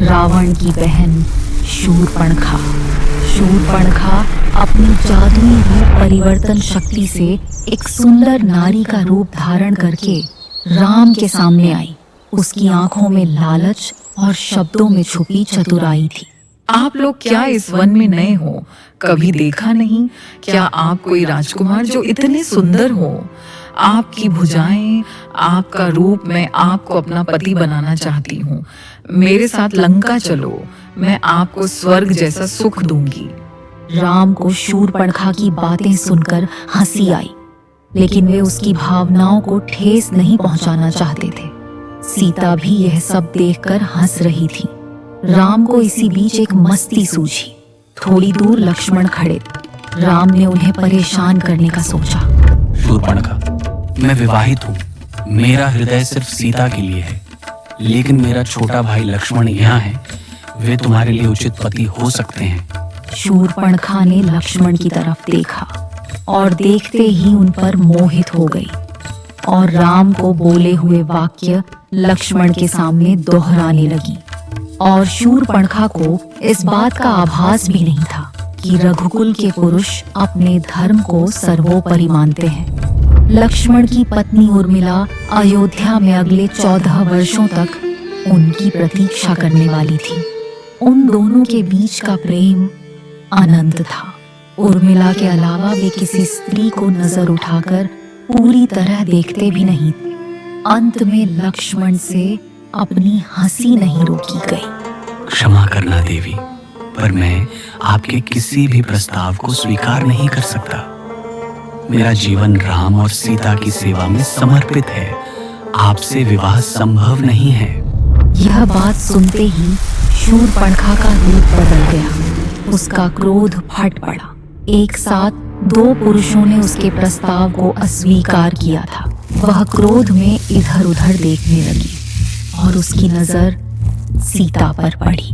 रावण की बहन शूर्पणखा। शूर्पणखा अपनी जादुई रूप परिवर्तन शक्ति से एक सुंदर नारी का रूप धारण करके राम के सामने आई। उसकी आंखों में लालच और शब्दों में छुपी चतुराई थी। आप लोग क्या इस वन में नए हो? कभी देखा नहीं क्या आप कोई राजकुमार जो इतने सुंदर हो? आपकी भुजाएं, आपका रूप, मैं आपको अपना पति बनाना चाहती हूँ। मेरे साथ लंका चलो, मैं आपको स्वर्ग जैसा सुख दूंगी। राम को शूर्पणखा की बातें सुनकर हंसी आई, लेकिन वे उसकी भावनाओं को ठेस नहीं पहुंचाना चाहते थे। सीता भी यह सब देखकर हंस रही थी। राम को इसी बीच एक मस्ती सूझी। थोड़ी दूर लक्ष्मण खड़े थे। राम ने उन्हें परेशान करने का सोचा। शूर्पणखा, मैं विवाहित हूँ। मेरा हृदय सिर्फ सीता के लिए है, लेकिन मेरा छोटा भाई लक्ष्मण यहाँ है। वे तुम्हारे लिए उचित पति हो सकते हैं। शूर्पणखा ने लक्ष्मण की तरफ देखा और देखते ही उन पर मोहित हो गई और राम को बोले हुए वाक्य लक्ष्मण के सामने दोहराने लगी। और शूर्पणखा को इस बात का आभास भी नहीं था कि रघुकुल के पुरुष अपने धर्म को सर्वोपरि मानते हैं। लक्ष्मण की पत्नी उर्मिला अयोध्या में अगले 14 वर्षों तक उनकी प्रतीक्षा करने वाली थी। उन दोनों के बीच का प्रेम अनंत था। उर्मिला के अलावा वे किसी स्त्री को नजर उठाकर पूरी तरह देखते भी नहीं। अंत में लक्ष्मण से अपनी हंसी नहीं रोकी गई। क्षमा करना देवी, पर मैं आपके किसी भी प्रस्ताव को स्वीकार नहीं कर सकता। मेरा जीवन राम और सीता की सेवा में समर्पित है। आपसे विवाह संभव नहीं है। यह बात सुनते ही शूर्पणखा का रूप बदल गया। उसका क्रोध फट पड़ा। एक साथ 2 पुरुषों ने उसके प्रस्ताव को अस्वीकार किया था। वह क्रोध में इधर उधर देखने लगी और उसकी नजर सीता पर पड़ी।